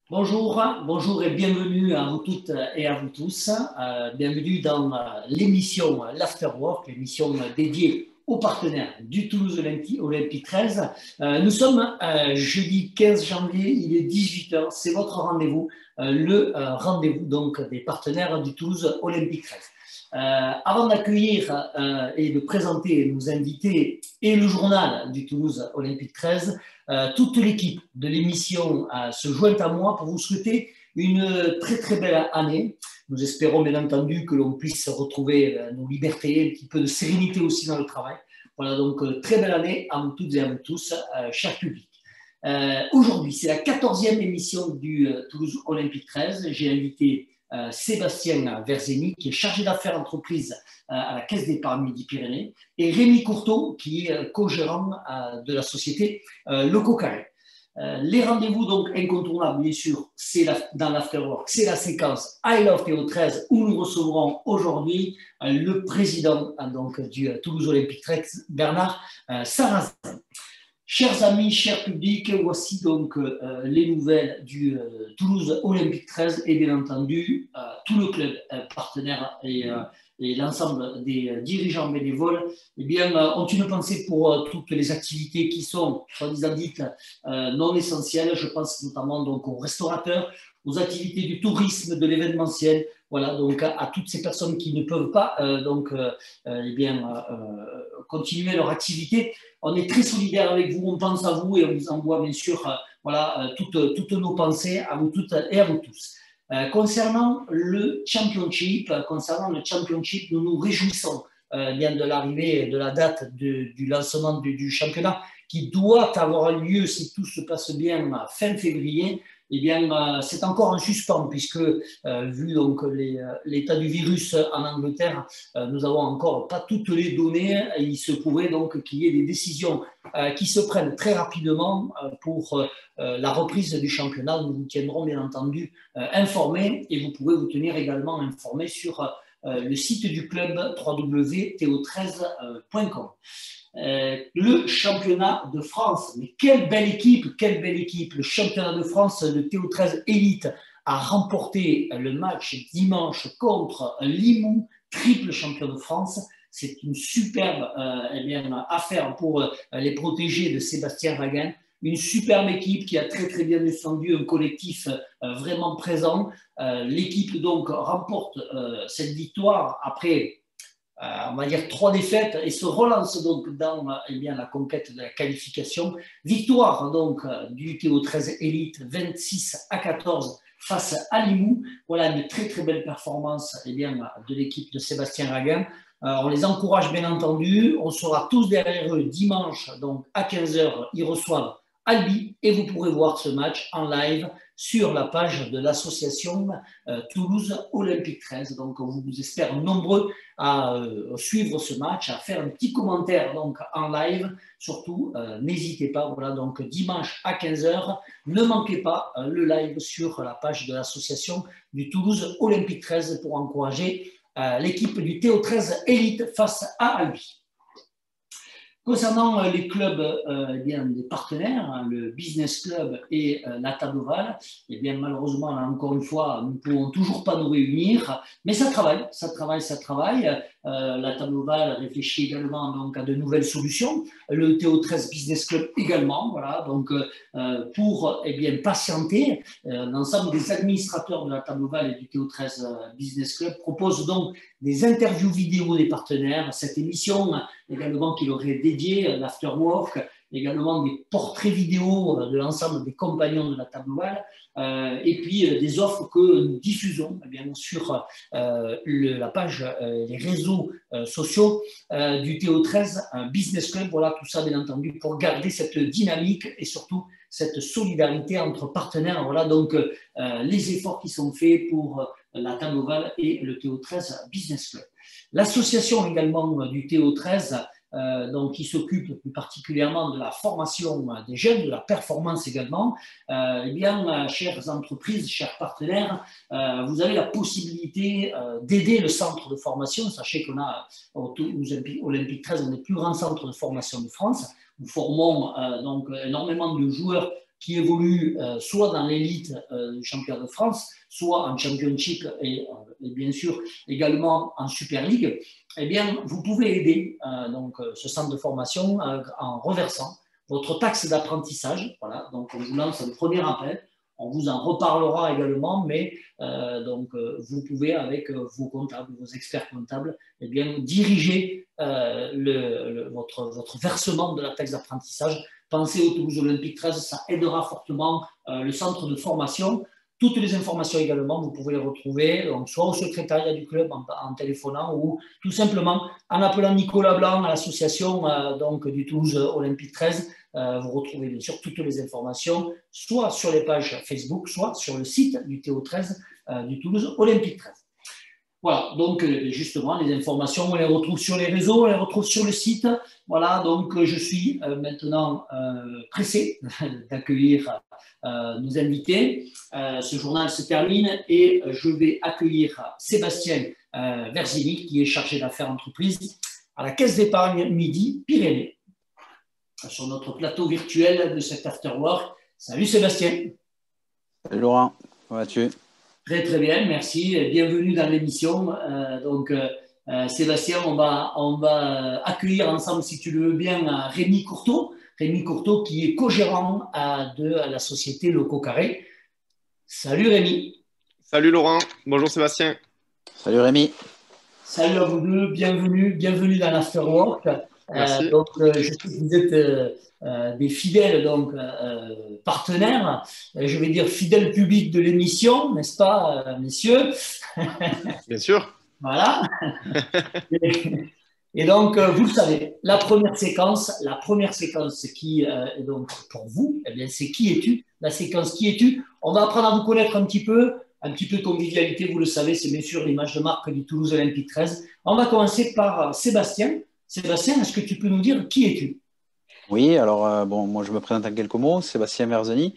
Bonjour, bonjour et bienvenue à vous toutes et à vous tous. Bienvenue dans l'émission l'Afterwork, l'émission dédiée aux partenaires du Toulouse Olympique 13. Nous sommes jeudi 15 janvier, il est 18h, c'est votre rendez-vous, le rendez-vous donc des partenaires du Toulouse Olympique 13. Avant d'accueillir et de présenter nos invités et le journal du Toulouse Olympique 13, toute l'équipe de l'émission se joint à moi pour vous souhaiter une très très belle année. Nous espérons bien entendu que l'on puisse retrouver nos libertés, un petit peu de sérénité aussi dans le travail. Voilà donc très belle année à vous toutes et à vous tous, cher public. Aujourd'hui, c'est la 14e émission du Toulouse Olympique 13. J'ai invité Sébastien Verzeni, qui est chargé d'affaires entreprises à la Caisse d'épargne Midi-Pyrénées, et Rémi Courteau, qui est co-gérant de la société Le Cocaré. Les rendez-vous donc incontournables, bien sûr, c'est dans l'Afterwork, c'est la séquence I Love Théo 13 où nous recevrons aujourd'hui le président donc, du Toulouse Olympique 13, Bernard Sarrazin. Chers amis, chers publics, voici donc les nouvelles du Toulouse Olympique 13 et bien entendu tout le club partenaire et l'ensemble des dirigeants bénévoles eh bien, ont une pensée pour toutes les activités qui sont, soi-disant dites, non essentielles. Je pense notamment donc aux restaurateurs, aux activités du tourisme, de l'événementiel, voilà, donc à toutes ces personnes qui ne peuvent pas eh bien, continuer leur activité. On est très solidaires avec vous, on pense à vous et on vous envoie bien sûr voilà, toutes nos pensées à vous toutes et à vous tous. Concernant le championship, nous nous réjouissons bien de l'arrivée de la date du lancement du championnat qui doit avoir lieu si tout se passe bien fin février. Eh bien, c'est encore en suspens puisque, vu donc l'état du virus en Angleterre, nous n'avons encore pas toutes les données. Et il se pourrait donc qu'il y ait des décisions qui se prennent très rapidement pour la reprise du championnat. Nous vous tiendrons bien entendu informés et vous pouvez vous tenir également informés sur le site du club www.teo13.com. Le championnat de France, mais quelle belle équipe, le championnat de France de Théo13 Élite a remporté le match dimanche contre Limoux, triple champion de France. C'est une superbe affaire pour les protégés de Sébastien Raguin. Une superbe équipe qui a très très bien défendu, un collectif vraiment présent. L'équipe donc remporte cette victoire après on va dire 3 défaites et se relance donc dans la conquête de la qualification. Victoire donc du Théo13 Élite 26-14 face à Limoux. Voilà une très très belle performance de l'équipe de Sébastien Raguin. On les encourage bien entendu. On sera tous derrière eux dimanche donc à 15h. Ils reçoivent Albi et vous pourrez voir ce match en live sur la page de l'association Toulouse Olympique 13. Donc, on vous espère nombreux à suivre ce match, à faire un petit commentaire donc, en live. Surtout, n'hésitez pas. Voilà, donc dimanche à 15h, ne manquez pas le live sur la page de l'association du Toulouse Olympique 13 pour encourager l'équipe du Théo13 Élite face à Albi. Concernant les clubs des partenaires, hein, le Business Club et la Table Ovale, eh bien, malheureusement, là, encore une fois, nous ne pouvons toujours pas nous réunir, mais ça travaille. La Table Ovale réfléchit également donc, à de nouvelles solutions. Le Théo13 Business Club également, voilà, donc pour patienter, l'ensemble des administrateurs de la Table Ovale et du Théo13 Business Club proposent donc des interviews vidéo des partenaires, cette émission également qui leur est dédiée, l'Afterwork, également des portraits vidéo de l'ensemble des compagnons de la Table Ovale, et puis des offres que nous diffusons sur la page, les réseaux sociaux du Théo13 Business Club. Voilà, tout ça bien entendu pour garder cette dynamique et surtout cette solidarité entre partenaires. Voilà donc les efforts qui sont faits pour la Table Ovale et le Théo13 Business Club. L'association également du Théo13 donc, qui s'occupe plus particulièrement de la formation des jeunes, de la performance également, eh bien, chères entreprises, chers partenaires, vous avez la possibilité d'aider le centre de formation. Sachez qu'on a au Olympique 13, on est le plus grand centre de formation de France. Nous formons donc énormément de joueurs qui évoluent soit dans l'élite du championnat de France, soit en Championship et bien sûr également en Super League, eh bien, vous pouvez aider ce centre de formation en reversant votre taxe d'apprentissage. Voilà, donc on vous lance un premier appel. On vous en reparlera également, mais vous pouvez, avec vos comptables, vos experts comptables, eh bien, diriger votre versement de la taxe d'apprentissage. Pensez au Toulouse Olympique 13, ça aidera fortement le centre de formation. Toutes les informations également, vous pouvez les retrouver donc, soit au secrétariat du club en téléphonant ou tout simplement en appelant Nicolas Blanc à l'association du Toulouse Olympique 13. Vous retrouvez bien sûr toutes les informations, soit sur les pages Facebook, soit sur le site du TO13 du Toulouse Olympique 13. Voilà, donc justement, les informations, on les retrouve sur les réseaux, on les retrouve sur le site. Voilà, donc je suis maintenant pressé d'accueillir nos invités. Ce journal se termine et je vais accueillir Sébastien Verzini, qui est chargé d'affaires entreprises à la Caisse d'épargne Midi Pyrénées, sur notre plateau virtuel de cet afterwork. Salut Sébastien. Salut Laurent, comment vas-tu? Très très bien, merci. Bienvenue dans l'émission. Sébastien, on va accueillir ensemble, si tu le veux bien, Rémi Courteau. Rémi Courteau qui est co-gérant de la société Loco Carré. Salut Rémi. Salut Laurent, bonjour Sébastien. Salut Rémi. Salut à vous deux, bienvenue dans l'Afterwork. Merci. Je sais que vous êtes des fidèles partenaires, je vais dire fidèles publics de l'émission, n'est-ce pas, messieurs? Bien sûr. Voilà. Et donc, vous le savez, la première séquence qui est donc pour vous, eh bien, c'est qui es-tu? La séquence qui es-tu? On va apprendre à vous connaître un petit peu de convivialité, vous le savez, c'est bien sûr l'image de marque du Toulouse Olympique 13. On va commencer par Sébastien. Sébastien, est-ce que tu peux nous dire qui es-tu? Oui, alors moi je me présente en quelques mots, Sébastien Verzini.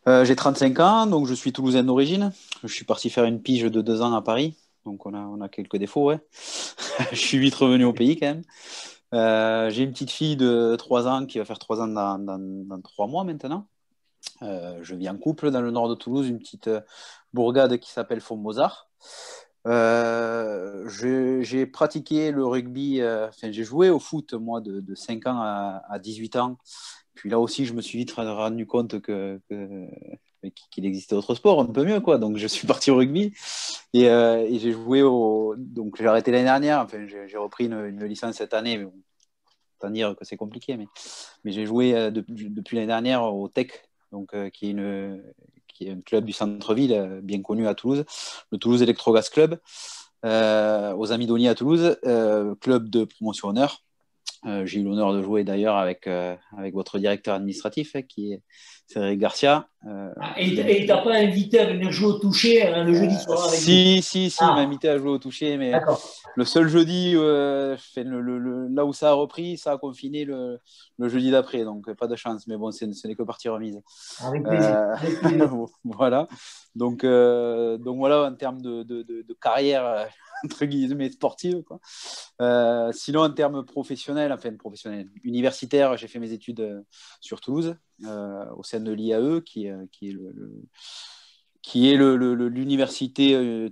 J'ai 35 ans, donc je suis toulousain d'origine. Je suis parti faire une pige de 2 ans à Paris, donc on a quelques défauts, ouais. Je suis vite revenu au pays quand même. J'ai une petite fille de 3 ans qui va faire 3 ans dans 3 mois maintenant. Je vis en couple dans le nord de Toulouse, une petite bourgade qui s'appelle Font-Mozart. J'ai pratiqué le rugby, j'ai joué au foot moi de 5 ans à 18 ans. Puis là aussi, je me suis vite rendu compte qu'il existait d'autres sports un peu mieux, quoi. Donc je suis parti au rugby et j'ai joué donc j'ai arrêté l'année dernière. J'ai repris une licence cette année, mais bon, autant dire que c'est compliqué. Mais j'ai joué depuis l'année dernière au Tech, donc qui est un club du centre-ville bien connu à Toulouse, le Toulouse Electrogas Club, aux Amis d'Oni à Toulouse, club de promotion honneur. J'ai eu l'honneur de jouer d'ailleurs avec votre directeur administratif, qui est Cédric Garcia. Et il t'a pas invité à venir jouer au toucher le jeudi soir avec nous? Si, il m'a invité à jouer au toucher, mais le seul jeudi, là où ça a repris, ça a confiné le jeudi d'après, donc pas de chance. Mais bon, ce n'est que partie remise. Avec plaisir. Voilà. Donc voilà, en termes de carrière entre guillemets sportive, quoi. Sinon en termes professionnels, universitaires, j'ai fait mes études sur Toulouse, au sein de l'IAE, qui est l'université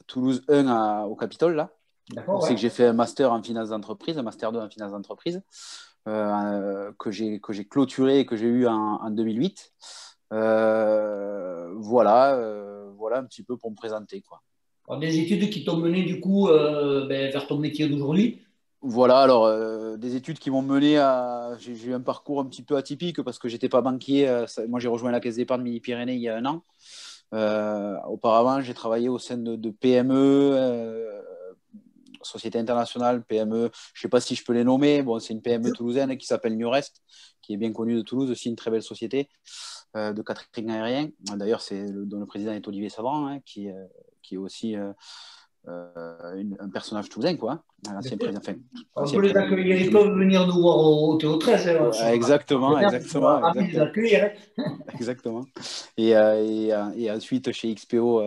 Toulouse 1 au Capitole là. D'accord, c'est que j'ai fait un master en finance d'entreprise, un master 2 en finance d'entreprise, que j'ai clôturé et que j'ai eu en 2008. Voilà un petit peu pour me présenter, quoi. Alors, des études qui t'ont mené du coup vers ton métier d'aujourd'hui? Voilà, alors des études qui m'ont mené à... J'ai eu un parcours un petit peu atypique parce que j'étais pas banquier. Moi, j'ai rejoint la Caisse d'épargne Midi-Pyrénées il y a 1 an. Auparavant, j'ai travaillé au sein de PME, société internationale, PME, je ne sais pas si je peux les nommer. Bon, c'est une PME toulousaine qui s'appelle Nurest, qui est bien connue de Toulouse, aussi une très belle société de catering aérien. D'ailleurs, dont le président est Olivier Savran, qui est aussi un personnage toulousain, quoi. L'ancien président. On peut les accueillir, ils peuvent venir nous voir au TO13. Exactement. Exactement. Et ensuite chez XPO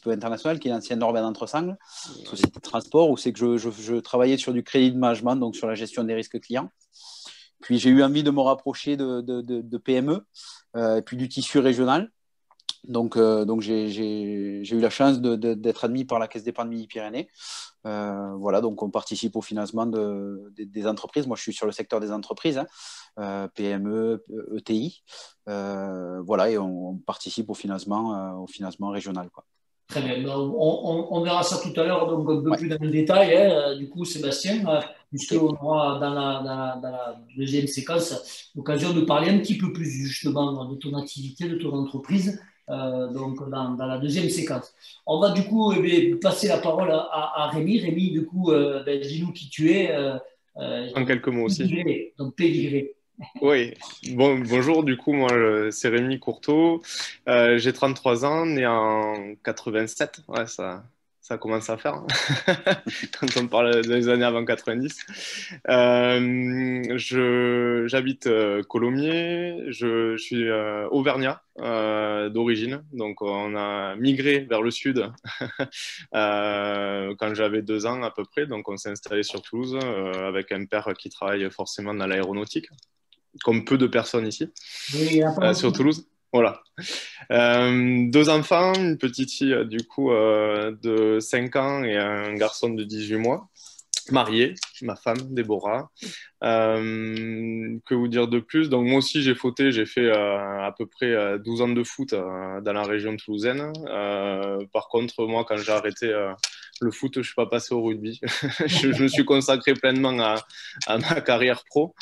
International, qui est l'ancienne Norbert d'Entresangles, société de transport, où c'est que je travaillais sur du crédit de management, donc sur la gestion des risques clients. Puis j'ai eu envie de me rapprocher de PME et puis du tissu régional. Donc j'ai eu la chance d'être admis par la Caisse d'épargne Midi-Pyrénées. Voilà, donc on participe au financement des entreprises. Moi, je suis sur le secteur des entreprises, PME, ETI. Voilà, et on participe au financement régional, quoi. Très bien. On verra ça tout à l'heure, donc un peu plus dans le détail. Hein. Du coup, Sébastien, puisqu'on aura dans la deuxième séquence l'occasion de parler un petit peu plus justement de ton activité, de ton entreprise, donc dans la deuxième séquence. On va du coup passer la parole à Rémi. Rémi, du coup, dis-nous qui tu es. En quelques mots aussi. Pédigré, donc pédigré. Oui, bonjour, du coup, moi, c'est Rémi Courteau. J'ai 33 ans, né en 87. Ouais, ça commence à faire, hein. Quand on parle des années avant 90. J'habite Colomiers, je suis auvergnat d'origine, donc on a migré vers le sud quand j'avais 2 ans à peu près, donc on s'est installé sur Toulouse avec un père qui travaille forcément dans l'aéronautique, comme peu de personnes ici, Oui, sur Toulouse. Voilà. 2 enfants, une petite fille du coup de 5 ans et un garçon de 18 mois. Marié, ma femme, Déborah. Que vous dire de plus? Donc moi aussi j'ai fauté, j'ai fait à peu près 12 ans de foot dans la région toulousaine. Par contre, moi quand j'ai arrêté le foot, je ne suis pas passé au rugby. Je me suis consacré pleinement à ma carrière pro.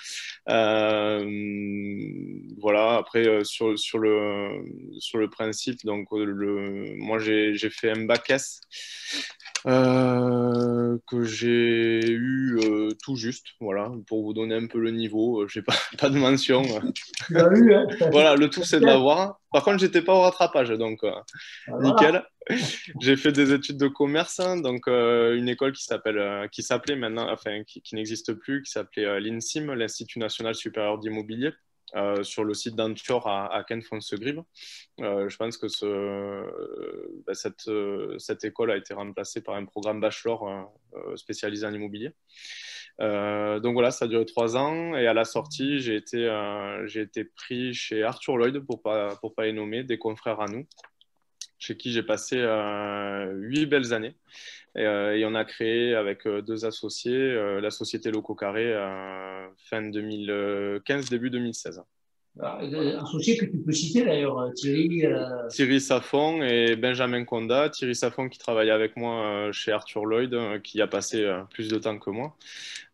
Voilà, après sur le principe, donc moi j'ai fait un bac S que j'ai eu tout juste, voilà, pour vous donner un peu le niveau. J'ai pas de mention. Tu l'as eu, hein? Voilà, le tout c'est de l'avoir. Par contre, j'étais pas au rattrapage, donc Voilà. nickel. J'ai fait des études de commerce, hein, donc une école qui s'appelait maintenant, enfin qui n'existe plus, qui s'appelait l'INSIM, l'Institut National Supérieur d'Immobilier, sur le site d'Antior à Ken-Fonsegrive. Je pense que cette école a été remplacée par un programme bachelor spécialisé en immobilier. Donc voilà, ça a duré 3 ans et à la sortie, j'ai été pris chez Arthur Lloyd, pour pas les nommer, des confrères à nous, chez qui j'ai passé 8 belles années. Et on a créé avec 2 associés la société Loco Carré fin 2015, début 2016. Associé que tu peux citer d'ailleurs, Thierry. Thierry Saffon et Benjamin Conda. Thierry Saffon qui travaillait avec moi chez Arthur Lloyd, qui a passé plus de temps que moi.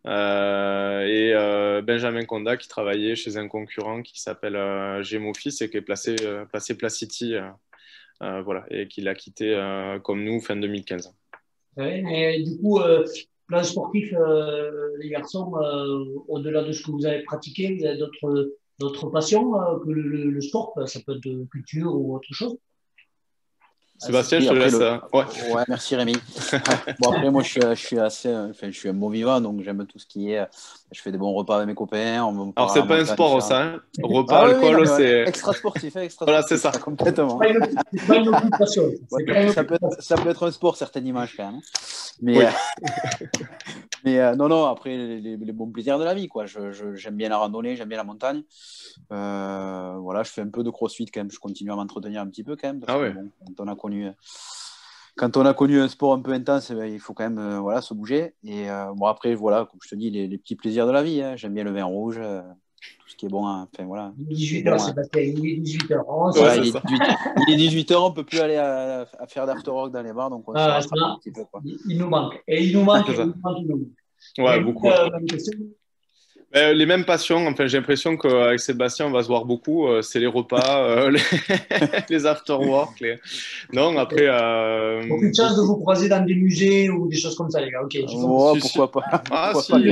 Et Benjamin Conda qui travaillait chez un concurrent qui s'appelle Gemofis et qui est placé Placity, voilà, et qui l'a quitté comme nous fin 2015. Ouais, mais du coup, plan sportif, les garçons, au-delà de ce que vous avez pratiqué, vous avez d'autres passions que le sport? Ça peut être de culture ou autre chose. Sébastien, je te laisse. Ouais, merci Rémi. Bon, après, moi, je suis je suis un bon vivant, donc j'aime tout ce qui est. Je fais des bons repas avec mes copains. Alors, c'est pas un sport, ça. Hein. Repas, alcool, c'est. Extra sportif, Voilà, c'est ça. Complètement. C'est pas une occupation. Ça peut être un sport, certaines images, quand même. Oui. Mais non, après, les bons plaisirs de la vie, quoi. J'aime bien la randonnée, j'aime bien la montagne. Voilà, je fais un peu de crossfit quand même. Je continue à m'entretenir un petit peu quand même. Parce que, bon, quand on a connu un sport un peu intense, il faut quand même voilà, se bouger. Et bon, après, voilà, comme je te dis, les petits plaisirs de la vie. Hein. J'aime bien le vin rouge, tout ce qui est bon. Hein. Enfin, voilà. 18h, Sébastien, il est 18h. Voilà, il est 18h, on ne peut plus aller à faire d'after-work dans les bars, donc on se rattrape un petit peu. Quoi. Il nous manque. Et il nous manque. Ouais, beaucoup. Les mêmes passions, enfin, j'ai l'impression qu'avec Sébastien, on va se voir beaucoup. C'est les repas, les after-work. Non, après. Aucune chance de vous croiser dans des musées ou des choses comme ça, les gars. Ok. Pourquoi pas? Ah, pourquoi si.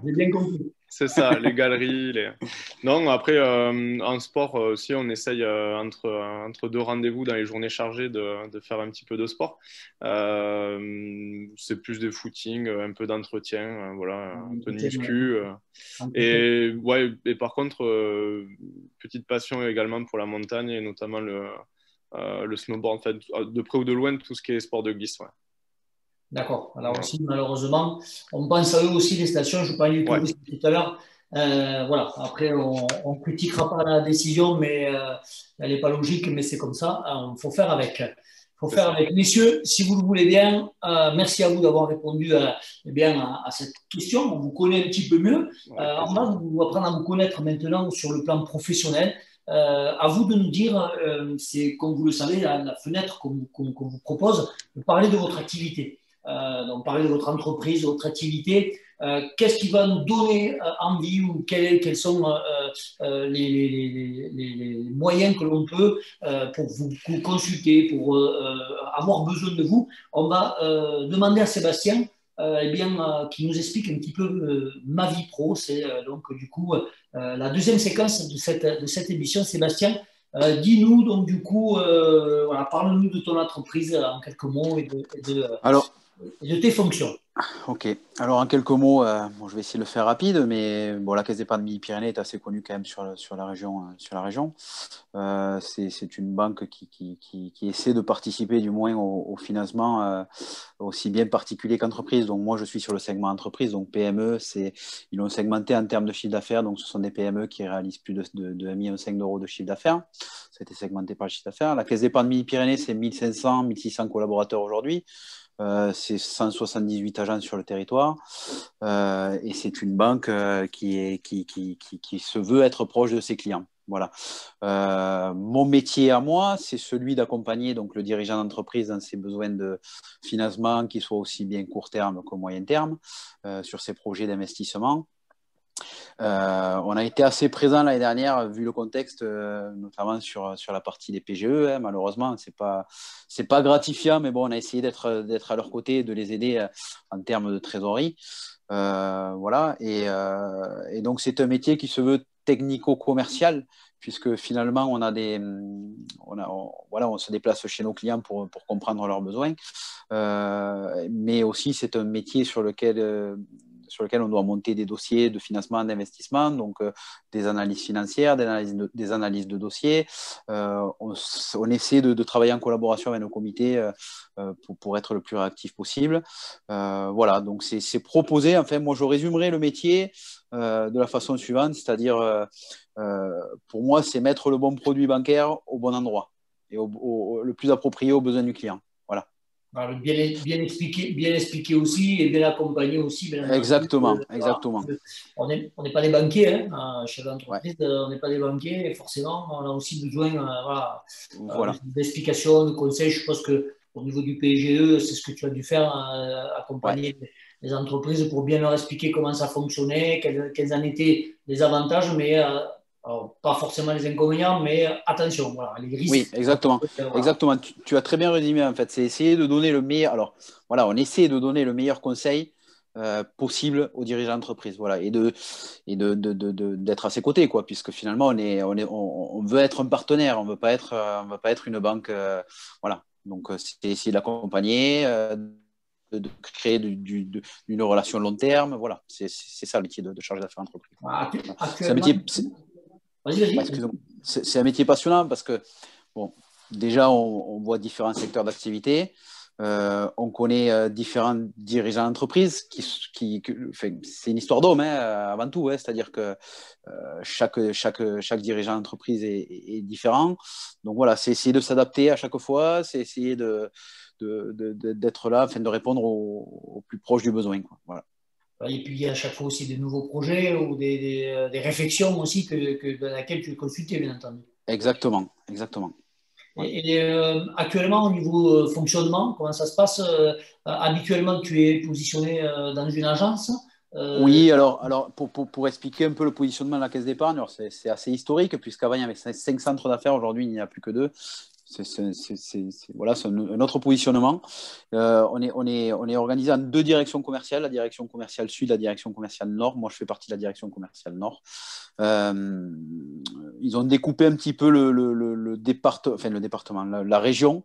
J'ai bien compris. C'est ça, les galeries. Non, après, en sport aussi, on essaye entre 2 rendez-vous dans les journées chargées de faire un petit peu de sport. C'est plus des footings, un peu d'entretien, voilà, un peu de muscu. Et par contre, petite passion également pour la montagne et notamment le snowboard, en fait, de près ou de loin, tout ce qui est sport de glisse. Ouais. D'accord. Alors aussi, malheureusement, on pense à eux aussi, les stations. Je parlais du tourisme tout à l'heure. Voilà. Après, on ne critiquera pas la décision, mais elle n'est pas logique, mais c'est comme ça. Il faut faire avec. Faut faire avec. Messieurs, si vous le voulez bien, merci à vous d'avoir répondu eh bien, à cette question. On vous connaît un petit peu mieux. On va vous apprendre à vous connaître maintenant sur le plan professionnel. À vous de nous dire, c'est comme vous le savez, la fenêtre qu'on vous propose, de parler de votre activité. Donc, parler de votre entreprise, de votre activité. Qu'est-ce qui va nous donner envie ou quels sont les moyens que l'on peut pour vous consulter, pour avoir besoin de vous. On va demander à Sébastien eh bien, qui nous explique un petit peu ma vie pro. C'est donc du coup la deuxième séquence de cette émission. Sébastien, dis-nous donc du coup, voilà, parle-nous de ton entreprise en quelques mots Alors, et de tes fonctions. Ok, alors en quelques mots, bon, je vais essayer de le faire rapide, mais bon, la Caisse d'épargne Midi-Pyrénées est assez connue quand même sur la région. C'est une banque qui essaie de participer du moins au financement aussi bien particulier qu'entreprise. Donc moi, je suis sur le segment entreprise, donc PME, ils l'ont segmenté en termes de chiffre d'affaires, donc ce sont des PME qui réalisent plus de 1,5 million d'euros de chiffre d'affaires. Ça a été segmenté par le chiffre d'affaires. La Caisse d'épargne Midi-Pyrénées, c'est 1500, 1600 collaborateurs aujourd'hui. C'est 178 agents sur le territoire et c'est une banque qui se veut être proche de ses clients. Voilà. Mon métier à moi, c'est celui d'accompagner donc le dirigeant d'entreprise dans ses besoins de financement, qui soient aussi bien court terme que moyen terme, sur ses projets d'investissement. On a été assez présent l'année dernière, vu le contexte, notamment sur la partie des PGE. Hein, malheureusement, c'est pas gratifiant, mais bon, on a essayé d'être à leur côté, de les aider en termes de trésorerie. Voilà. Et donc, c'est un métier qui se veut technico-commercial, puisque finalement, on se déplace chez nos clients pour comprendre leurs besoins. Mais aussi, c'est un métier sur lequel on doit monter des dossiers de financement, d'investissement, donc des analyses financières, des analyses de dossiers. On essaie de travailler en collaboration avec nos comités pour être le plus réactif possible. Voilà, donc c'est proposé. Enfin, moi, je résumerai le métier de la façon suivante, c'est-à-dire, pour moi, c'est mettre le bon produit bancaire au bon endroit et le plus approprié aux besoins du client. Voilà. Alors, bien expliqué aussi et bien accompagné aussi. Bien exactement. On n'est pas des banquiers, hein, chez l'entreprise, Ouais. on n'est pas des banquiers et forcément, on a aussi besoin Voilà. d'explications, de conseils. Je pense qu'au niveau du PGE, c'est ce que tu as dû faire, accompagner les entreprises pour bien leur expliquer comment ça fonctionnait, quels en étaient les avantages, mais alors, pas forcément les inconvénients, mais attention, voilà, les risques. Oui, exactement. Voilà. Exactement. Tu as très bien résumé, en fait. C'est essayer de donner le meilleur. Alors, voilà, on essaie de donner le meilleur conseil possible aux dirigeants d'entreprise. Voilà, et d'être à ses côtés, quoi, puisque finalement, on veut être un partenaire, on ne veut pas être une banque. Voilà. Donc, c'est essayer d'accompagner, de créer une relation long terme. Voilà, c'est ça le métier de chargé d'affaires entreprise. C'est un métier. C'est un métier passionnant parce que, bon, déjà, on voit différents secteurs d'activité. On connaît différents dirigeants d'entreprise c'est une histoire d'homme, hein, avant tout, hein, c'est-à-dire que chaque dirigeant d'entreprise est différent. Donc voilà, c'est essayer de s'adapter à chaque fois, c'est essayer d'être là afin de répondre au plus proche du besoin, quoi. Voilà. Et puis, il y a à chaque fois aussi des nouveaux projets ou des réflexions aussi dans lesquelles tu es consulté, bien entendu. Exactement. Ouais. Et actuellement, au niveau fonctionnement, comment ça se passe? Habituellement, tu es positionné dans une agence. Oui, alors pour expliquer un peu le positionnement de la Caisse d'épargne, c'est assez historique, puisqu'avant, il y avait 5 centres d'affaires, aujourd'hui, il n'y en a plus que 2. Voilà, c'est un autre positionnement. On est organisé en 2 directions commerciales, la direction commerciale sud, la direction commerciale nord. Moi, je fais partie de la direction commerciale nord. Ils ont découpé un petit peu le département, la région.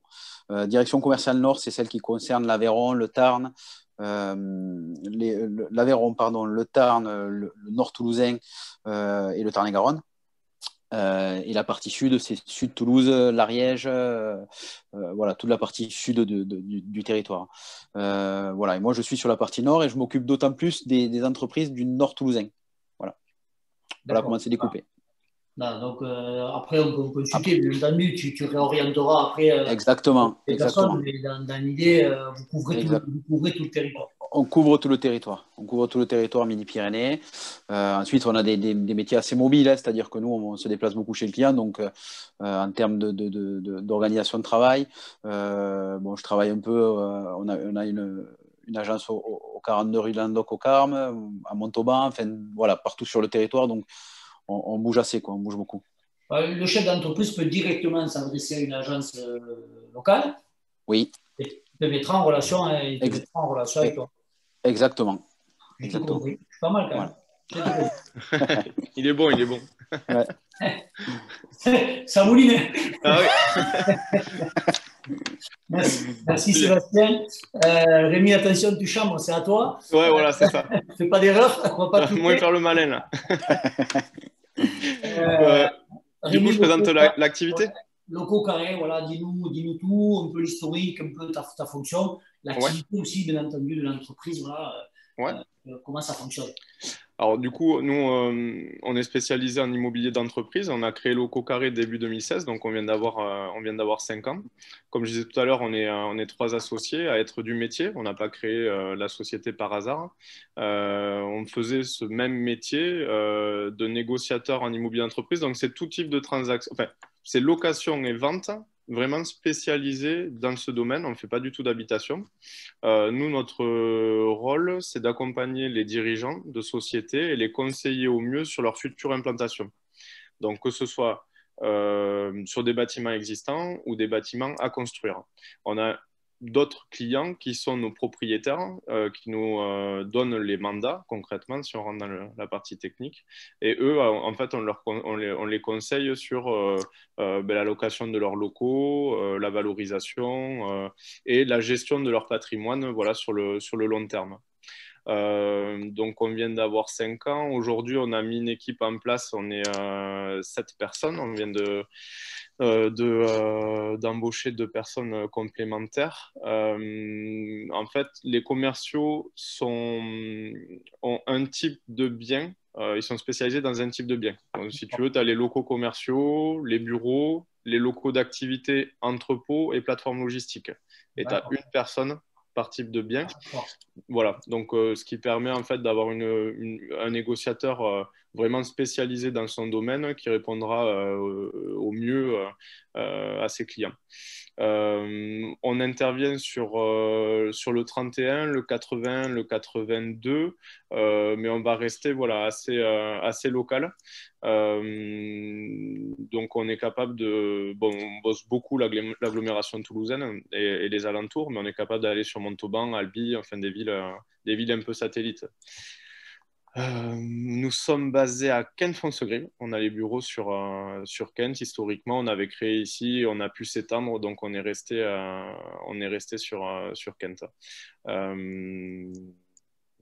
Direction commerciale nord, c'est celle qui concerne l'Aveyron, le Tarn, l'Aveyron, pardon, le Tarn, le Nord toulousain et le Tarn-et-Garonne. Et la partie sud, c'est Sud-Toulouse, l'Ariège, voilà, toute la partie sud du territoire. Voilà, et moi, je suis sur la partie nord et je m'occupe d'autant plus des entreprises du Nord toulousain. Voilà. Voilà comment c'est découpé. Non, donc, après, on peut consulter, bien entendu, tu réorienteras après Exactement. les personnes, mais dans l'idée, vous couvrez tout le territoire. On couvre tout le territoire. On couvre tout le territoire Midi-Pyrénées. Ensuite, on a des métiers assez mobiles, hein, c'est-à-dire que nous, on se déplace beaucoup chez le client. Donc, en termes d'organisation de travail, bon, je travaille un peu. On a une agence au 42 rue Landoc au Carme, à Montauban, enfin, voilà, partout sur le territoire. Donc, on bouge assez, quoi. On bouge beaucoup. Le chef d'entreprise peut directement s'adresser à une agence locale. Oui. Et te mettra en relation, avec toi. Exactement. J'ai tout compris. Pas mal quand même. Voilà. Il est bon, il est bon. Ouais. Ça mouline. Ah oui. Merci Sébastien. Rémi, attention, tu chambres, c'est à toi. Ouais, voilà, c'est ça. Fais pas d'erreur. On va pas Moins faire le malin, là. Du Rémi, coup, je présente l'activité. Locaux carrés, voilà, dis-nous tout, un peu l'historique, un peu ta fonction, l'activité aussi, bien entendu, de l'entreprise, voilà, comment ça fonctionne. Alors, du coup, nous, on est spécialisé en immobilier d'entreprise. On a créé Locaux Carrés début 2016, donc on vient d'avoir 5 ans. Comme je disais tout à l'heure, on est 3 associés à être du métier. On n'a pas créé la société par hasard. On faisait ce même métier de négociateur en immobilier d'entreprise. Donc, c'est tout type de transaction. Enfin, c'est location et vente, vraiment spécialisé dans ce domaine. On ne fait pas du tout d'habitation. Nous, notre rôle, c'est d'accompagner les dirigeants de sociétés et les conseiller au mieux sur leur future implantation. Donc, que ce soit sur des bâtiments existants ou des bâtiments à construire. On a d'autres clients qui sont nos propriétaires, qui nous donnent les mandats concrètement, si on rentre dans la partie technique. Et eux, en fait, on les conseille sur la location de leurs locaux, la valorisation et la gestion de leur patrimoine, voilà, sur le long terme. Donc, on vient d'avoir 5 ans. Aujourd'hui, on a mis une équipe en place. On est 7 personnes. On vient d'embaucher 2 personnes complémentaires. En fait, les commerciaux ont un type de bien. Ils sont spécialisés dans un type de bien. Donc, si tu veux, tu as les locaux commerciaux, les bureaux, les locaux d'activité, entrepôts et plateformes logistiques. Et tu as une personne par type de bien. Voilà, donc ce qui permet en fait d'avoir un négociateur vraiment spécialisé dans son domaine qui répondra au mieux à ses clients. On intervient sur le 31, le 80, le 82, mais on va rester voilà, assez local. Donc on est capable on bosse beaucoup l'agglomération toulousaine et les alentours, mais on est capable d'aller sur Montauban, Albi, enfin des villes un peu satellites. Nous sommes basés à Kent-Foncegrive. On a les bureaux sur Kent. Historiquement, on avait créé ici, on a pu s'étendre, donc on est resté sur Kent.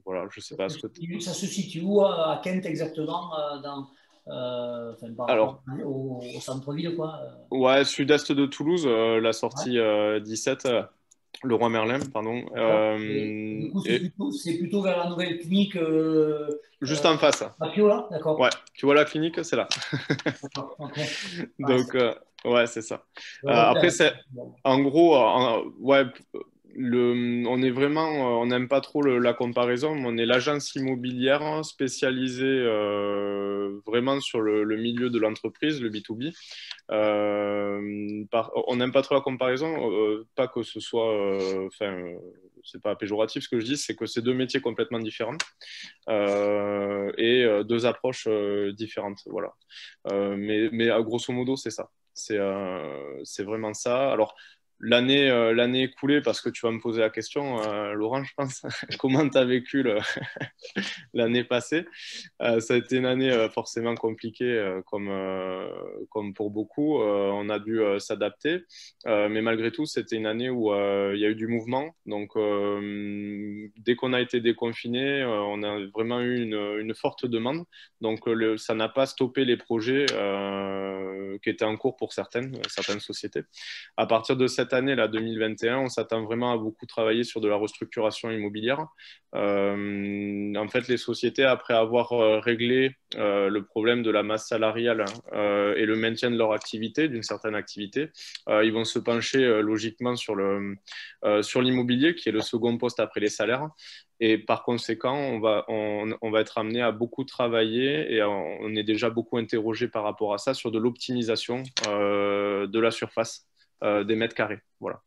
Voilà, je sais pas ce que ça se situe où à Kent exactement par rapport au centre-ville, quoi. Ouais, sud-est de Toulouse, la sortie 17. Le Roi Merlin, pardon. Du coup, c'est plutôt vers la nouvelle clinique. Juste en face. Papio, là, d'accord. Ouais, tu vois la clinique, c'est là. Okay. Donc, ouais, c'est ça. Après, en gros, ouais, on est vraiment, on n'aime pas trop la comparaison, mais on est l'agence immobilière spécialisée vraiment sur le milieu de l'entreprise, le B2B. On n'aime pas trop la comparaison, pas que ce soit, c'est pas péjoratif ce que je dis, c'est que c'est 2 métiers complètement différents et 2 approches différentes, voilà. Mais grosso modo, c'est ça. C'est vraiment ça. Alors, l'année écoulée, parce que tu vas me poser la question, Laurent, je pense, comment tu as vécu l'année passée? Ça a été une année forcément compliquée, comme pour beaucoup. On a dû s'adapter, mais malgré tout, c'était une année où il y a eu du mouvement. Donc, dès qu'on a été déconfiné, on a vraiment eu une forte demande. Donc, ça n'a pas stoppé les projets qui étaient en cours pour certaines sociétés. À partir de cette cette année, là, 2021, on s'attend vraiment à beaucoup travailler sur de la restructuration immobilière. En fait, les sociétés, après avoir réglé le problème de la masse salariale et le maintien de leur activité, d'une certaine activité, ils vont se pencher logiquement sur l'immobilier, qui est le second poste après les salaires. Et par conséquent, on va être amené à beaucoup travailler et on est déjà beaucoup interrogé par rapport à ça sur de l'optimisation de la surface des mètres carrés. Voilà.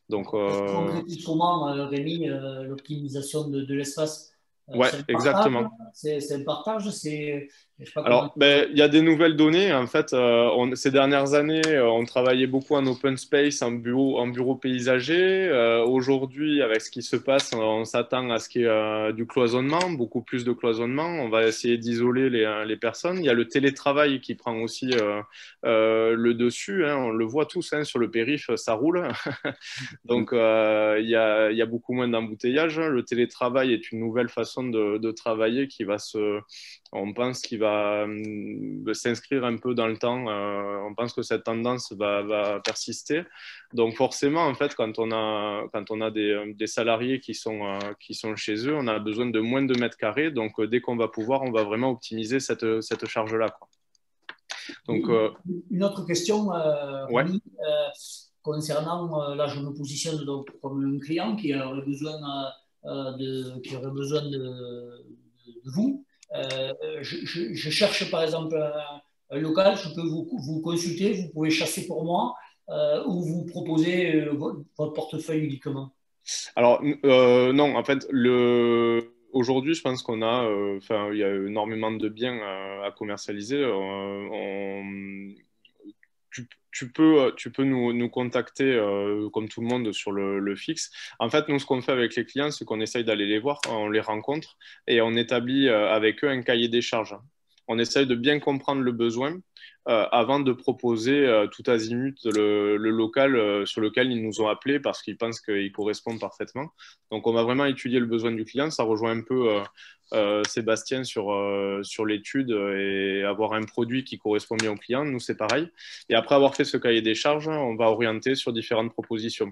Donc, Concrétise comment, Rémi, l'optimisation de l'espace? Ouais, exactement. C'est un partage, je sais pas Alors, comment. il y a des nouvelles données. En fait, ces dernières années, on travaillait beaucoup en open space, en bureau paysager. Aujourd'hui, avec ce qui se passe, on s'attend à ce qu'il y ait du cloisonnement, beaucoup plus de cloisonnement. On va essayer d'isoler les personnes. Il y a le télétravail qui prend aussi le dessus. Hein. On le voit tous hein, sur le périph', ça roule. Donc, il y a beaucoup moins d'embouteillages. Le télétravail est une nouvelle façon de travailler on pense qu'il va s'inscrire un peu dans le temps. On pense que cette tendance va persister. Donc forcément, en fait, quand on a des salariés qui sont chez eux, on a besoin de moins de mètres carrés. Donc dès qu'on va pouvoir, on va vraiment optimiser cette charge-là, quoi. Donc, une autre question, ouais. Rémi, concernant, là je me positionne donc comme un client qui aurait besoin de vous. Je cherche par exemple un local, je peux vous consulter, vous pouvez chasser pour moi ou vous proposer votre portefeuille uniquement. Alors, non, en fait, aujourd'hui, je pense qu'on a, il y a énormément de biens à commercialiser. Tu peux nous contacter comme tout le monde sur le fixe. En fait, nous, ce qu'on fait avec les clients, c'est qu'on essaye d'aller les voir, on les rencontre et on établit avec eux un cahier des charges. On essaye de bien comprendre le besoin avant de proposer tout azimut le local sur lequel ils nous ont appelés parce qu'ils pensent qu'il correspond parfaitement. Donc, on va vraiment étudier le besoin du client. Ça rejoint un peu Sébastien sur l'étude et avoir un produit qui correspond bien au client. Nous, c'est pareil. Et après avoir fait ce cahier des charges, on va orienter sur différentes propositions.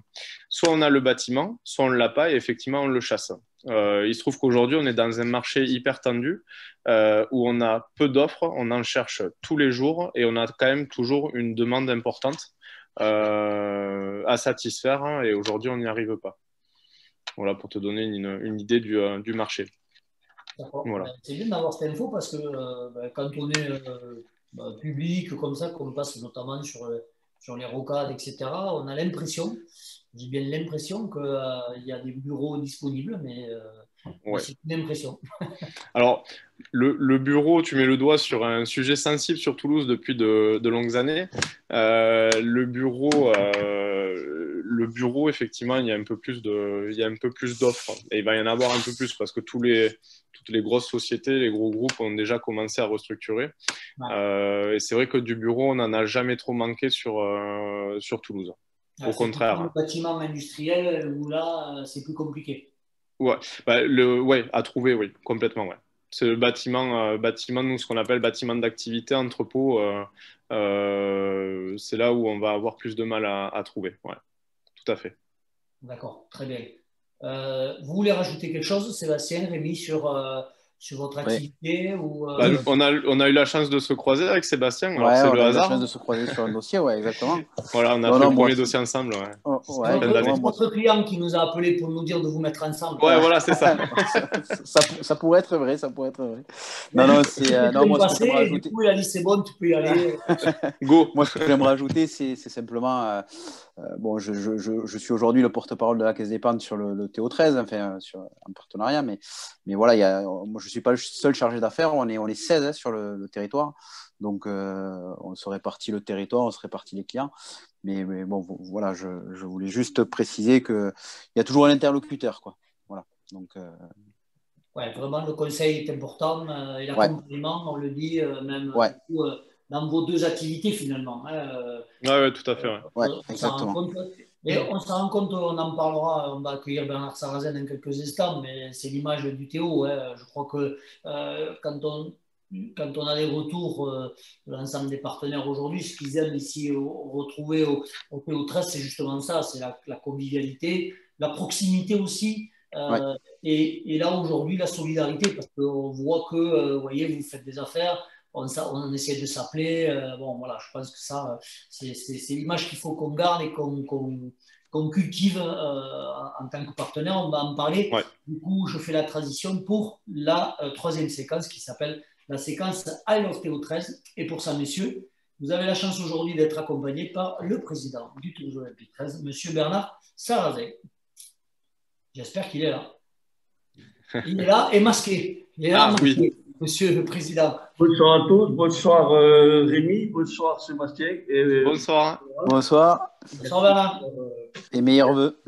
Soit on a le bâtiment, soit on ne l'a pas et effectivement, on le chasse. Il se trouve qu'aujourd'hui, on est dans un marché hyper tendu où on a peu d'offres, on en cherche tous les jours et on a quand même toujours une demande importante à satisfaire hein, et aujourd'hui, on n'y arrive pas. Voilà, pour te donner une idée du marché. D'accord. Voilà. C'est bien d'avoir cette info parce que quand on est public comme ça, qu'on passe notamment sur les rocades, etc., on a l'impression, je dis bien l'impression qu'il y a des bureaux disponibles, mais Ouais. c'est une impression. Alors, le bureau, tu mets le doigt sur un sujet sensible sur Toulouse depuis de longues années. Le bureau, effectivement, il y a un peu plus d'offres. Et il va y en avoir un peu plus parce que toutes les grosses sociétés, les gros groupes ont déjà commencé à restructurer. Ouais. Et c'est vrai que du bureau, on n'en a jamais trop manqué sur Toulouse. Au contraire. Le bâtiment industriel où là, c'est plus compliqué. Ouais, à trouver, oui, complètement, ouais. C'est le bâtiment, nous, ce qu'on appelle bâtiment d'activité, entrepôt, c'est là où on va avoir plus de mal à trouver, ouais, tout à fait. D'accord, très bien. Vous voulez rajouter quelque chose, Sébastien, Rémi, sur votre activité ou, on a eu la chance de se croiser avec Sébastien, alors ouais, c'est on le a eu hasard. la chance de se croiser sur un dossier, ouais, exactement. Voilà, on a fait le premier dossier ensemble. Ouais. C'est votre client qui nous a appelé pour nous dire de vous mettre ensemble. Ouais, voilà, c'est ça. ça pourrait être vrai, ça pourrait être vrai. Non, c'est moi ce que j'aimerais rajouter. Du coup, il a dit c'est bon, tu peux y aller. Go. Moi, ce que j'aimerais rajouter, c'est simplement, bon, je suis aujourd'hui le porte-parole de la Caisse d'épargne sur le TO13, enfin, en partenariat, mais voilà, moi, je suis pas le seul chargé d'affaires, on est 16 hein, sur le territoire. Donc, on se répartit le territoire, on se répartit les clients. Mais bon, voilà, je voulais juste préciser qu'il y a toujours un interlocuteur, quoi. Voilà. Donc, ouais, vraiment, le conseil est important et l'accompagnement, on le dit, même dans vos deux activités, finalement. Ouais, tout à fait. Ouais, exactement. Et on se rend compte, on en parlera, on va accueillir Bernard Sarrazin dans quelques instants, mais c'est l'image du Théo. Je crois que quand quand on a des retours de l'ensemble des partenaires aujourd'hui, ce qu'ils aiment ici retrouver au PO13, c'est justement ça, c'est la convivialité, la proximité aussi. Ouais. Et là, aujourd'hui, la solidarité, parce qu'on voit que, vous voyez, vous faites des affaires, on essaie de s'appeler. Bon, voilà, je pense que ça, c'est l'image qu'il faut qu'on garde et qu'on cultive en tant que partenaire. On va en parler. Ouais. Du coup, je fais la transition pour la troisième séquence qui s'appelle la séquence I Love TO13. Et pour ça, messieurs, vous avez la chance aujourd'hui d'être accompagné par le président du Toulouse Olympique 13, monsieur Bernard Sarrazin. J'espère qu'il est là. Il est là et masqué. Il est là, masqué, oui. monsieur le président. Bonsoir à tous, bonsoir Rémi, bonsoir Sébastien. Bonsoir. Bonsoir. Bonsoir Bernard. Et meilleurs vœux.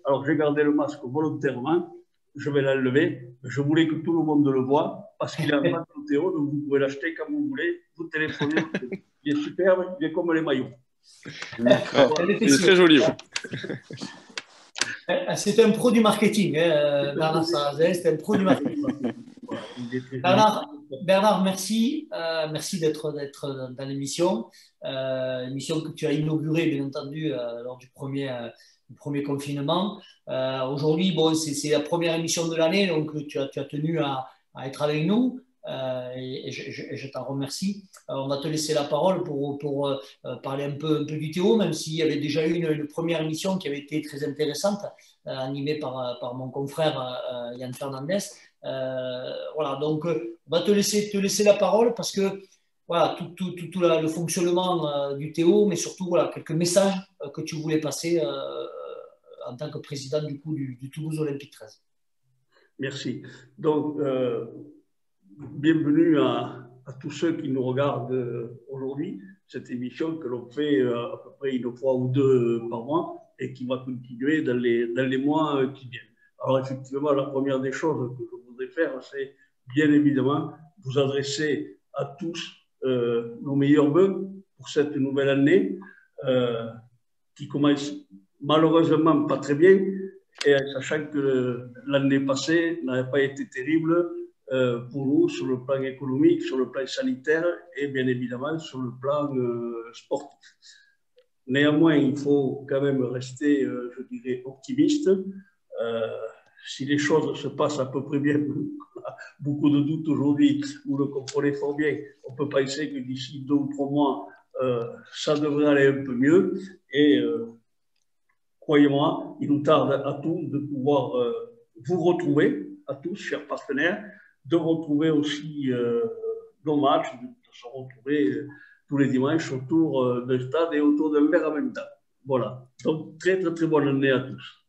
Alors j'ai gardé le masque volontairement, je vais l'enlever. Je voulais que tout le monde le voie parce qu'il est en vente au Théo, donc vous pouvez l'acheter quand vous voulez. Vous téléphonez, il est superbe, il est comme les maillots. D'accord. Il est très joli. Ouais. C'est un produit marketing, hein, Bernard Sarrazin, c'est un produit marketing. Bernard, merci. Merci d'être dans l'émission. Émission que tu as inaugurée, bien entendu, lors du premier confinement. Aujourd'hui, bon, c'est la première émission de l'année, donc tu as tenu à être avec nous. Et je t'en remercie. On va te laisser la parole pour parler un peu du Théo, même s'il y avait déjà eu une première émission qui avait été très intéressante, animée par mon confrère Yann Fernandez. Voilà, donc on va te laisser la parole parce que voilà, tout le fonctionnement du Théo, mais surtout voilà, quelques messages que tu voulais passer en tant que président du coup du Toulouse Olympique 13. Merci. Donc, bienvenue à tous ceux qui nous regardent aujourd'hui, cette émission que l'on fait à peu près une fois ou deux par mois et qui va continuer dans les mois qui viennent. Alors effectivement, la première des choses que je voudrais faire, c'est bien évidemment vous adresser à tous nos meilleurs vœux pour cette nouvelle année qui commence malheureusement pas très bien, et sachant que l'année passée n'avait pas été terrible pour nous sur le plan économique, sur le plan sanitaire et bien évidemment sur le plan sportif. Néanmoins, il faut quand même rester, je dirais, optimiste. Si les choses se passent à peu près bien, beaucoup de doutes aujourd'hui, vous le comprenez fort bien, on peut penser que d'ici 2 ou 3 mois, ça devrait aller un peu mieux. Et croyez-moi, il nous tarde à tous de pouvoir vous retrouver, à tous, chers partenaires, de retrouver aussi nos matchs, de se retrouver tous les dimanches autour d'un stade et autour d'un verre en même temps. Voilà. Donc, très, très, très bonne année à tous.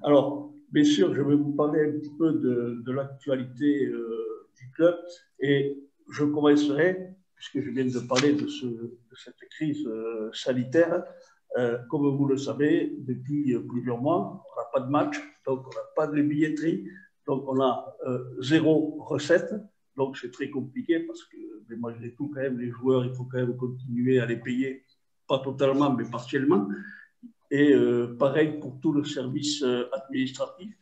Alors, bien sûr, je vais vous parler un petit peu de l'actualité du club et je commencerai, puisque je viens de parler de cette crise sanitaire. Comme vous le savez, depuis plusieurs mois, on n'a pas de match, donc on n'a pas de billetterie, donc on a 0 recette. Donc c'est très compliqué parce que, malgré tout, quand même, les joueurs, il faut quand même continuer à les payer, pas totalement, mais partiellement. Et pareil pour tout le service administratif.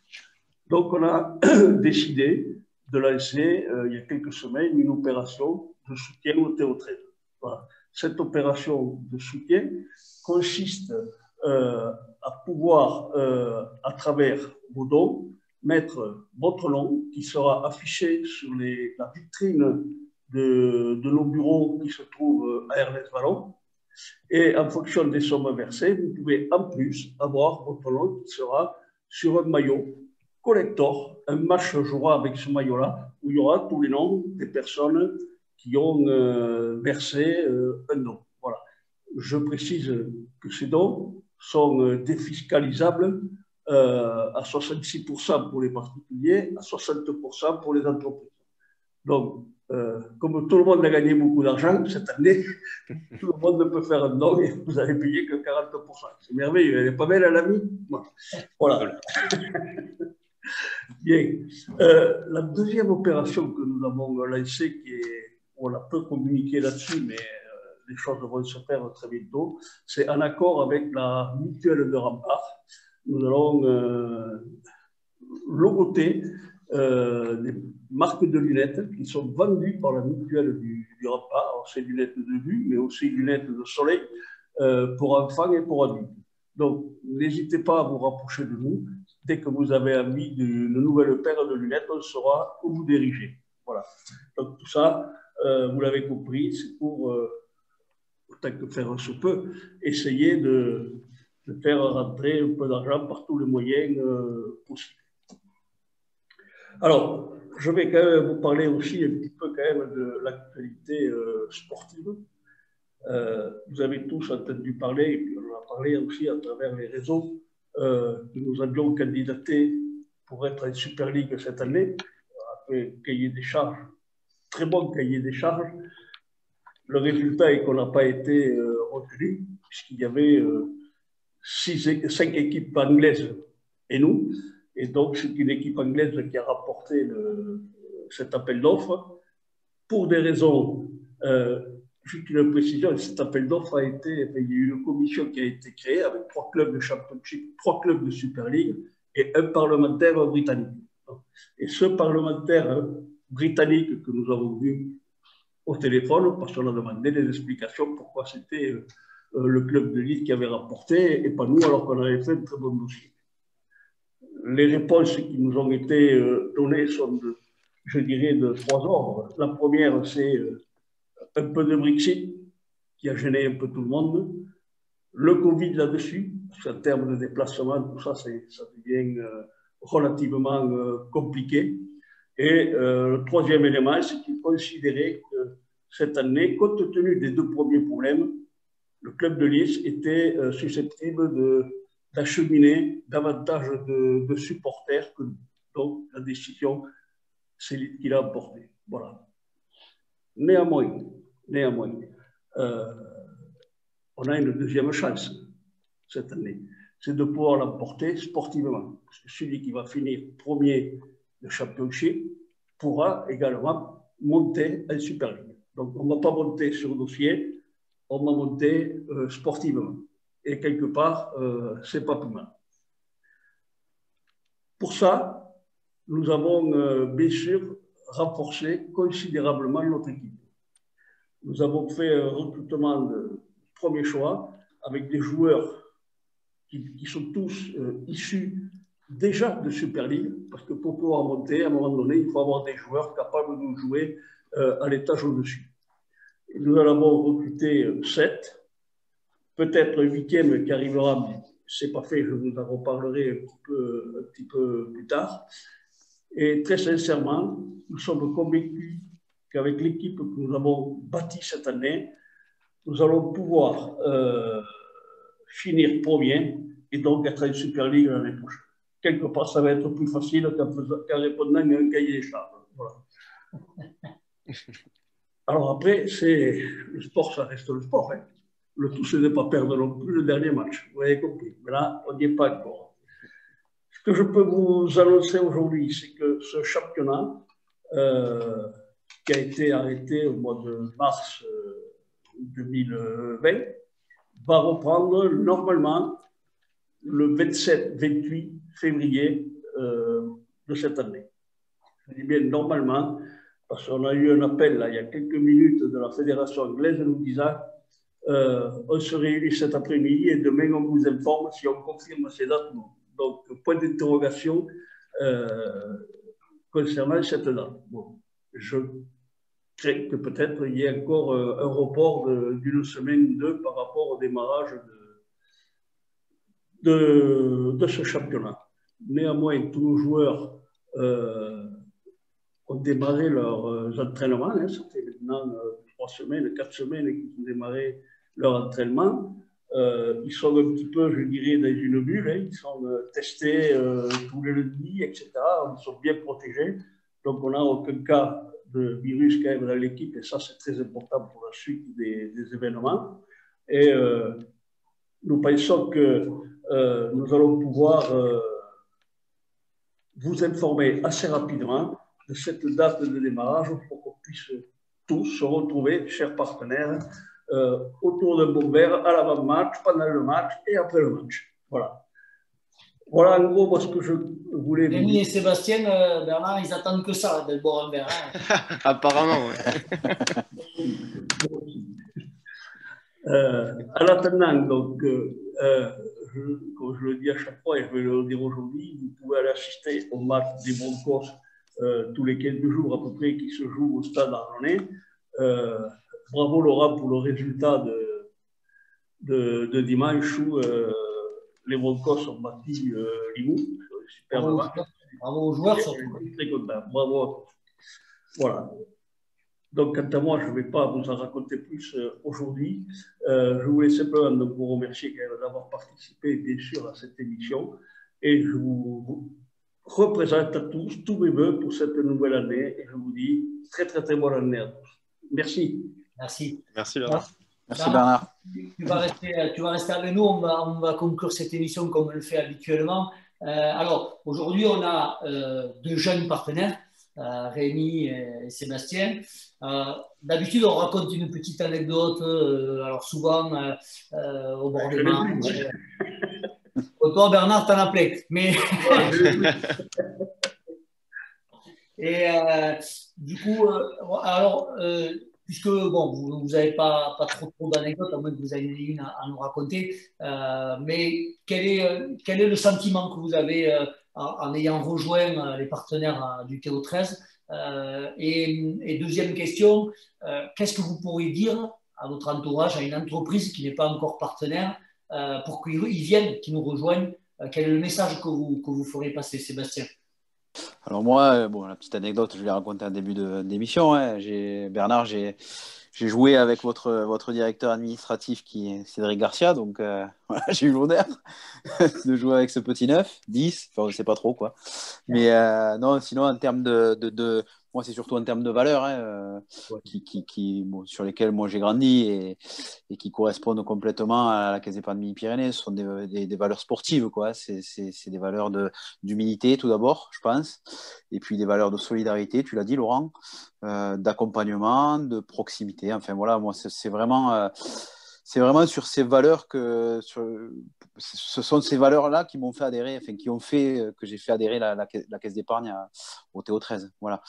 Donc on a décidé de lancer, il y a quelques semaines, une opération de soutien au TO13. Voilà. Cette opération de soutien consiste à pouvoir, à travers vos dons, mettre votre nom qui sera affiché sur la vitrine de nos bureaux qui se trouvent à Ernest Vallon. Et en fonction des sommes versées, vous pouvez en plus avoir votre nom qui sera sur un maillot collector. Un match jouera avec ce maillot-là où il y aura tous les noms des personnes qui ont versé un don. Voilà. Je précise que ces dons sont défiscalisables à 66% pour les particuliers, à 60% pour les entreprises. Donc, comme tout le monde a gagné beaucoup d'argent cette année, tout le monde peut faire un don et vous n'avez payé que 40%. C'est merveilleux, elle est pas belle à l'ami. Voilà. Bien. La deuxième opération que nous avons lancée, on a peu communiqué là-dessus, mais les choses vont se faire très bientôt, c'est en accord avec la mutuelle de Rempart. Nous allons logoter des marques de lunettes qui sont vendues par la mutuelle du Rempart. Alors, c'est lunettes de vue, mais aussi lunettes de soleil pour enfants et pour adultes. Donc, n'hésitez pas à vous rapprocher de nous. Dès que vous avez envie d'une nouvelle paire de lunettes, on saura où vous diriger. Voilà. Donc, tout ça, vous l'avez compris, c'est pour, autant que faire se peut, essayer de faire rentrer un peu d'argent par tous les moyens possibles. Alors, je vais quand même vous parler aussi un petit peu quand même de l'actualité sportive. Vous avez tous entendu parler, et puis on en a parlé aussi à travers les réseaux, que nous avions candidaté pour être en Super League cette année. On a fait un cahier des charges, très bon cahier des charges. Le résultat est qu'on n'a pas été retenu, puisqu'il y avait 5 équipes anglaises et nous. Et donc, c'est une équipe anglaise qui a rapporté cet appel d'offres. Pour des raisons, juste une précision, cet appel d'offres a été, il y a eu une commission qui a été créée avec 3 clubs de Championship, 3 clubs de Super League et un parlementaire britannique. Et ce parlementaire britannique que nous avons vu au téléphone, parce qu'on a demandé des explications pourquoi c'était le club de Lille qui avait rapporté et pas nous, alors qu'on avait fait un très bon dossier. Les réponses qui nous ont été données sont, je dirais, de 3 ordres. La première, c'est un peu de Brexit qui a gêné un peu tout le monde. Le Covid là-dessus, parce qu'en termes de déplacement, tout ça, ça devient relativement compliqué. Et le troisième élément, c'est qu'il considérait que cette année, compte tenu des 2 premiers problèmes, le club de Lille était susceptible d'acheminer davantage de supporters que nous. Donc, la décision, c'est lui qui l'a emportée. Voilà. Néanmoins, on a une deuxième chance cette année, c'est de pouvoir l'emporter sportivement. Parce que celui qui va finir premier de Championship pourra également monter en Super League. Donc, on ne va pas monter sur dossier, on va monter sportivement. Et quelque part, ce n'est pas plus mal. Pour ça, nous avons bien sûr renforcé considérablement notre équipe. Nous avons fait un recrutement de premier choix avec des joueurs qui sont tous issus déjà de Super League, parce que pour pouvoir monter, à un moment donné, il faut avoir des joueurs capables de jouer à l'étage au-dessus. Nous en avons recruté 7. Peut-être le 8e qui arrivera, mais ce n'est pas fait, je vous en reparlerai un petit peu plus tard. Et très sincèrement, nous sommes convaincus qu'avec l'équipe que nous avons bâtie cette année, nous allons pouvoir finir premier et donc être en Super League l'année prochaine. Quelque part, ça va être plus facile qu'en répondant à un cahier des charges. Voilà. Alors après, le sport, ça reste le sport. Hein. Le tout, c'est de ne pas perdre non plus le dernier match. Vous avez compris. Mais là, on n'y est pas encore. Ce que je peux vous annoncer aujourd'hui, c'est que ce championnat, qui a été arrêté au mois de mars 2020, va reprendre normalement le 27-28 février de cette année. Je dis bien normalement, parce qu'on a eu un appel là, il y a quelques minutes de la Fédération anglaise nous disant on se réunit cet après-midi et demain on vous informe si on confirme ces dates ou non. Donc, point d'interrogation concernant cette date. Bon, je crains que peut-être il y ait encore un report d'une semaine ou deux par rapport au démarrage de ce championnat. Néanmoins, tous nos joueurs ont démarré leurs entraînements. Hein, ça fait maintenant 3 semaines, 4 semaines qu'ils ont démarré leur entraînement. Ils sont un petit peu, je dirais, dans une bulle. Hein, ils sont testés tous les lundis, etc. Ils sont bien protégés. Donc, on n'a aucun cas de virus quand même dans l'équipe. Et ça, c'est très important pour la suite des événements. Et nous pensons que nous allons pouvoir vous informer assez rapidement de cette date de démarrage pour qu'on puisse tous se retrouver, chers partenaires, autour d'un bon verre à l'avant-match, pendant le match et après le match. Voilà. Voilà en gros moi, ce que je voulais vous Rémi dire. et Sébastien, Bernard, ils attendent que ça, de boire un verre. Hein. Apparemment, ouais. En attendant, donc, comme je le dis à chaque fois et je vais le dire aujourd'hui, vous pouvez aller assister au match des Broncos tous les quelques jours à peu près qui se joue au stade Arlonnais. Bravo Laurent pour le résultat de dimanche où les Broncos ont battu Limoux. Superbe match. Bravo aux joueurs surtout. Très content. Bravo à tous. Voilà. Donc, quant à moi, je ne vais pas vous en raconter plus aujourd'hui. Je voulais simplement vous remercier d'avoir participé, bien sûr, à cette émission. Et je vous représente à tous mes voeux pour cette nouvelle année. Et je vous dis très, très, très bonne année à tous. Merci. Merci. Merci Bernard. Merci Bernard. Tu vas rester avec nous. On va conclure cette émission comme on le fait habituellement. Alors, aujourd'hui, on a deux jeunes partenaires, Rémi et Sébastien. D'habitude, on raconte une petite anecdote, alors souvent au bord des matchs. Toi, Bernard, t'en as plein. Mais... Et du coup, alors, puisque bon, vous n'avez pas trop d'anecdotes, à moins que vous ayez une à nous raconter, mais quel est le sentiment que vous avez en ayant rejoint les partenaires du TO13 et deuxième question, qu'est-ce que vous pourriez dire à votre entourage, à une entreprise qui n'est pas encore partenaire, pour qu'ils viennent, qu'ils nous rejoignent, quel est le message que vous ferez passer, Sébastien? Alors moi, bon, la petite anecdote, je l'ai racontée en début d'émission. Hein. Bernard, j'ai joué avec votre directeur administratif qui est Cédric Garcia, donc voilà, j'ai eu l'honneur de jouer avec ce petit neuf, 10, enfin on ne sait pas trop quoi. Mais non, sinon en termes moi c'est surtout en termes de valeurs hein, bon, sur lesquelles moi j'ai grandi et qui correspondent complètement à la Caisse d'épargne Midi-Pyrénées. Ce sont des valeurs sportives, quoi. C'est des valeurs d'humilité tout d'abord, je pense, et puis des valeurs de solidarité, tu l'as dit Laurent, d'accompagnement, de proximité. Enfin voilà, moi c'est vraiment sur ces valeurs ce sont ces valeurs-là qui m'ont fait adhérer, enfin qui ont fait que j'ai fait adhérer la Caisse d'épargne au TO13. Voilà.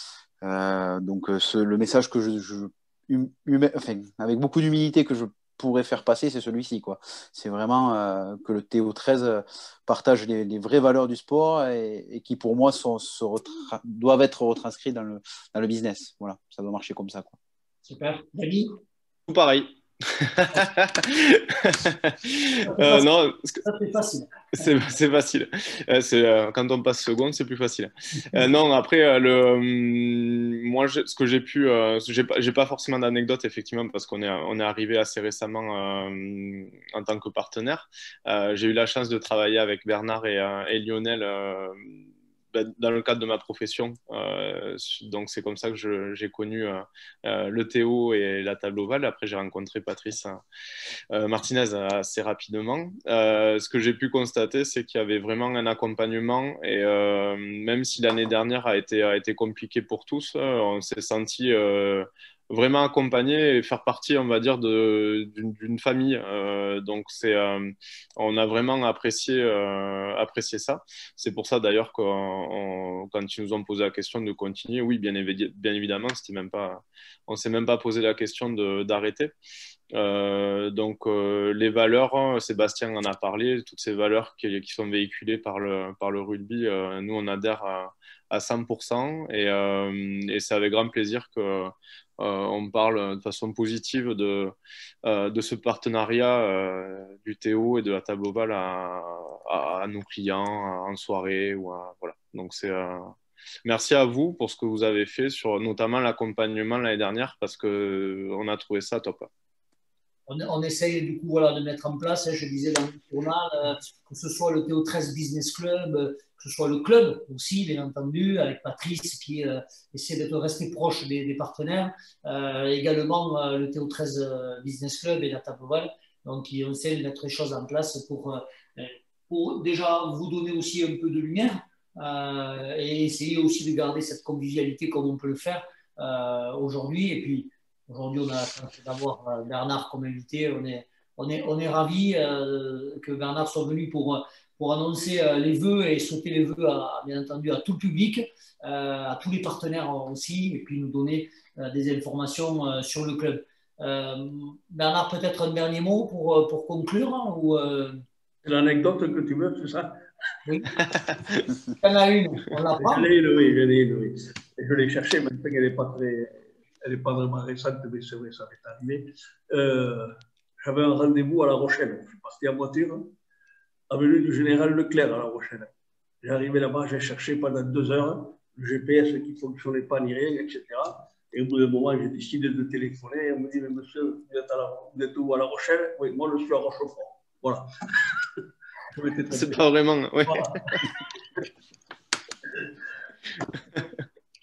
Donc le message que enfin, avec beaucoup d'humilité que je pourrais faire passer, c'est celui-ci, quoi. C'est vraiment que le TO13 partage les vraies valeurs du sport et qui pour moi doivent être retranscrits dans le business. Voilà, ça doit marcher comme ça, quoi. Super. David? Tout pareil. Non, ça c'est facile. C'est facile. Quand on passe seconde, c'est plus facile. Non, après, moi, ce que j'ai pu, j'ai pas forcément d'anecdote effectivement parce qu'on est arrivé assez récemment en tant que partenaire. J'ai eu la chance de travailler avec Bernard et Lionel. Dans le cadre de ma profession. Donc, c'est comme ça que j'ai connu le Théo et la table ovale. Après, j'ai rencontré Patrice Martinez assez rapidement. Ce que j'ai pu constater, c'est qu'il y avait vraiment un accompagnement et même si l'année dernière a été compliquée pour tous, on s'est senti vraiment accompagner et faire partie, on va dire, d'une famille. Donc, on a vraiment apprécié ça. C'est pour ça, d'ailleurs, quand ils nous ont posé la question de continuer, oui, bien évidemment, on ne s'est même pas posé la question d'arrêter. Donc, les valeurs, Sébastien en a parlé, toutes ces valeurs qui sont véhiculées par le rugby, nous, on adhère à 100% et c'est avec grand plaisir on parle de façon positive de ce partenariat du Théo et de la table ovale à nos clients en soirée. Voilà. Donc, merci à vous pour ce que vous avez fait sur notamment l'accompagnement l'année dernière parce qu'on a trouvé ça top. On essaye du coup voilà, de mettre en place, je disais dans le journal, que ce soit le TO13 Business Club, que ce soit le club aussi, bien entendu, avec Patrice qui essaie d'être resté proche des partenaires, également le TO13 Business Club et la table ovale. Donc, on essaie de mettre les choses en place pour déjà vous donner aussi un peu de lumière et essayer aussi de garder cette convivialité comme on peut le faire aujourd'hui. Et puis, aujourd'hui, on a la chance d'avoir Bernard comme invité. on est ravis que Bernard soit venu pour annoncer les vœux et souhaiter les vœux, bien entendu, à tout le public, à tous les partenaires aussi, et puis nous donner des informations sur le club. Bernard, peut-être un dernier mot pour conclure ou, C'est l'anecdote que tu veux, c'est ça? Oui. Il y en a une, on la prend. J'en ai une, oui, oui. Et je l'ai cherchée, maintenant elle n'est pas vraiment récente, mais c'est vrai, ça m'est arrivé. J'avais un rendez-vous à La Rochelle. Je suis parti en voiture, avenue du Général Leclerc à La Rochelle. J'ai arrivé là-bas, j'ai cherché pendant 2 heures, le GPS qui ne fonctionnait pas ni rien, etc. Et au bout d'un moment, j'ai décidé de téléphoner. On me dit, mais monsieur, vous êtes où à La Rochelle? Oui, moi je suis à Rochefort. Voilà. C'est pas vraiment. Ouais.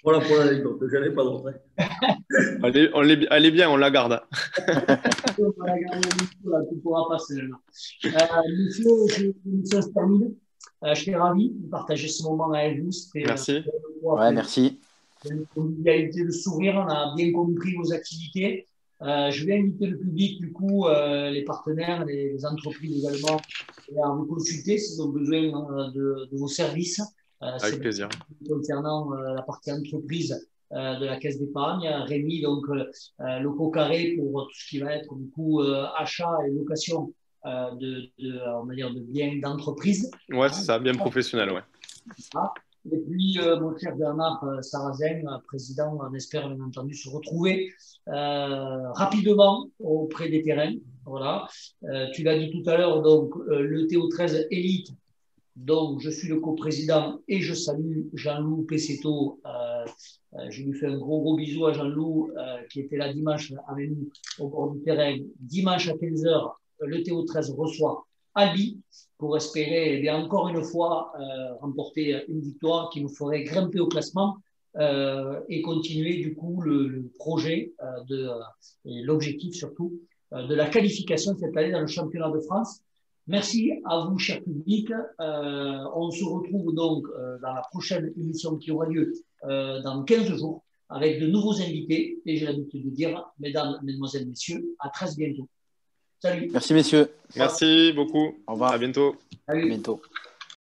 Voilà pour l'anecdote, je n'en ai pas d'autre. Elle est bien, on la garde. On va la garder, tu pourras passer là. Monsieur Stermine, je suis ravi de partager ce moment avec vous. Merci. Merci. Une convivialité, le sourire, on a bien compris vos activités. Je vais inviter le public, du coup, les partenaires, les entreprises également, à vous consulter s'ils ont besoin de vos services. Avec plaisir. Concernant la partie entreprise de la Caisse d'épargne, Rémi, donc locaux carrés pour tout ce qui va être du coup achat et location on va dire de biens d'entreprise. Ouais, c'est ça, bien professionnel, ouais. Et puis, mon cher Bernard Sarrazin, président, on espère bien entendu se retrouver rapidement auprès des terrains. Voilà. Tu l'as dit tout à l'heure, donc le TO13 Elite, donc je suis le coprésident et je salue Jean-Loup Pessetto. Je lui fais un gros bisou à Jean-Loup qui était là dimanche avec nous au bord du terrain. Dimanche à 15h, le TO13 reçoit Albi pour espérer, eh bien, encore une fois, remporter une victoire qui nous ferait grimper au classement et continuer du coup le projet et l'objectif surtout de la qualification cette année dans le championnat de France. Merci à vous, cher public. On se retrouve donc dans la prochaine émission qui aura lieu dans 15 jours avec de nouveaux invités. Et j'ai l'habitude de dire, mesdames, mesdemoiselles, messieurs, à très bientôt. Salut. Merci, messieurs. Merci beaucoup. Au revoir. À bientôt. Salut. À bientôt.